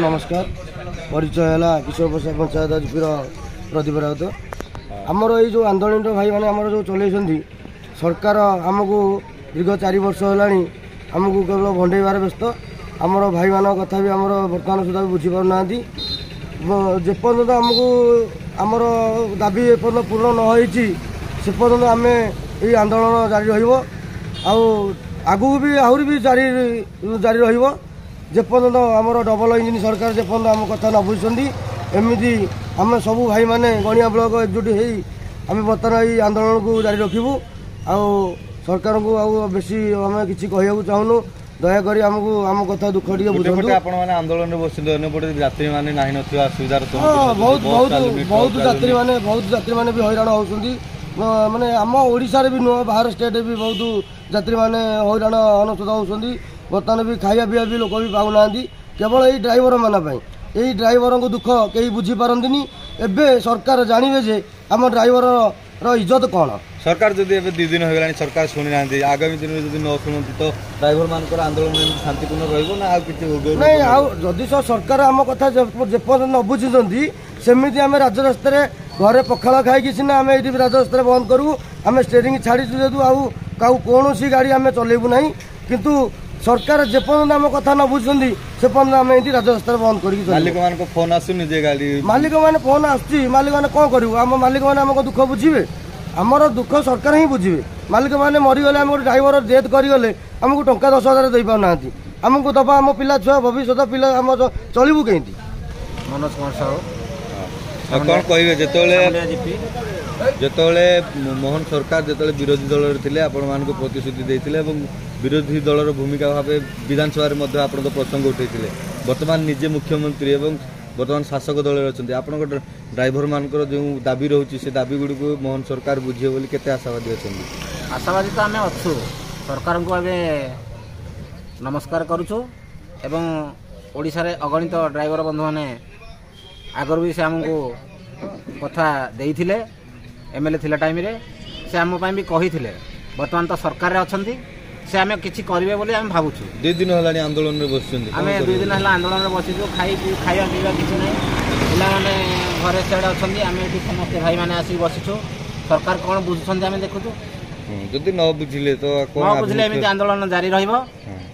नमस्कार परिचय है किशोर प्रसाद पंचायत जीपीर प्रदीप राउत आमर ये जो आंदोलन भाई मैंने आमर जो चलती सरकार आमको दीर्घ 4 वर्ष है आमको केवल भंडेबार व्यस्त आमर भाई मान कथा भी आमर बर्तमान सुधा बुझीपारना जेपर्यंत आमको आमर दाबी एपर्यंत पूर्ण न से पर्यंत आम ये आंदोलन जारी रगू भी आहरी भी जारी रही जेपर्यंत आमर डबल इंजिन सरकार जेपर्यंत आम कथा न बुझुंट एमती आम सबू भाई मैंने गणिया ब्लॉक एकजुट हो बर्तमान ये आंदोलन को जारी रखू सरकार को बेसी आम कि कहूँ चाहूँ दयाकोरी आमको आम कथा दुख टे बुझे आंदोलन यात्री मैंने बहुत यात्री मैंने भी हैरान होती माने आम ओडिशा भी नुह बाहर स्टेट भी बहुत यात्री मैंने हैरान अनसुत होती बर्तमान भी खाया पीवा भी लोक भी पाऊना केवल यही ड्राइवर मानी यही ड्राइवर को दुख कहीं बुझीपारती एवं सरकार जानवे जे आम ड्राइवर इज्जत कौन सरकार जब 2 दिन हो गला सरकार शुणी ना आगामी दिन में न शुणुती तो ड्राइवर मान आंदोलन शांतिपूर्ण रही ना जदि सरकार आम कथा जेपर्यंत न बुझुंट सेमती आम राजरास्तार घरे पखाड़ खाई सीना आम ये राजरास्तार बंद करूँ आम स्टेरिंग छाड़ी जेहतु कौन गाड़ी आम चलेबू ना किंतु सरकार जेपर्यंत आम कथा न बुझुंट से पर्यंत आम ये राजरास्तार बंद कर मालिक मान फोन आसुनी गाड़ी मालिक मैंने फोन आसुच्ची मालिक मैंने कौन करूँ आम मालिक मैंने आम दुख बुझे आमर दुख सरकार ही बुझे मालिक मैंने मरीगले आम गोटे ड्राइवर डेथ करगले आमको टंका 10,000 दे पाना आमको दबा आम पिला छुआ भविष्य पिला आम चलू कहीं मनोज कुमार साहू कौन कहे जिते मोहन सरकार जो विरोधी दल थे आपण मान प्रतिश्रुति देते विरोधी दलर भूमिका भाव विधानसभा आप प्रसंग उठे बर्तमान निजे मुख्यमंत्री और बर्तमान शासक दल अच्छा आपण ड्राइवर मान जो दाबी रोचे से दाबी गुड़ी को मोहन सरकार बुझे बोली केते आशावादी अच्छा आशावादी तो आम अच्छु सरकार को आगे नमस्कार करुचु एवं ओडिशा रे अगणित ड्राइवर बंधु मैंने आगर भी से आमको कथा देइथिले एमएलए थिला टाइम रे से आम भी कही बर्तमान तो सरकार अच्छा से आम किसी करेंगे बोली आम भावुँ 2 दिन है आंदोलन में बस आम 2 दिन है आंदोलन में बसीचु खाଇବା पीवा किसी ना पिला मैंने घरे सियाड़े अच्छा आम ये समस्त भाई मैंने आसिक बसीचु सरकार कौन बुझुं आम देखुचु जदि न बुझिले तो न बुझिले एमती आंदोलन जारी रहिबो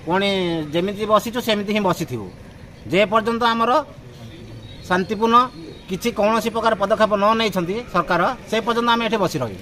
पुणी जेमिति बसीचु सेमिति ही बसीथिबु जे पर्यंत आमर शांतिपूर्ण किसी कौन प्रकार पदक्षेप न नहीं सरकार से पर्यंत आम ये बसी रही।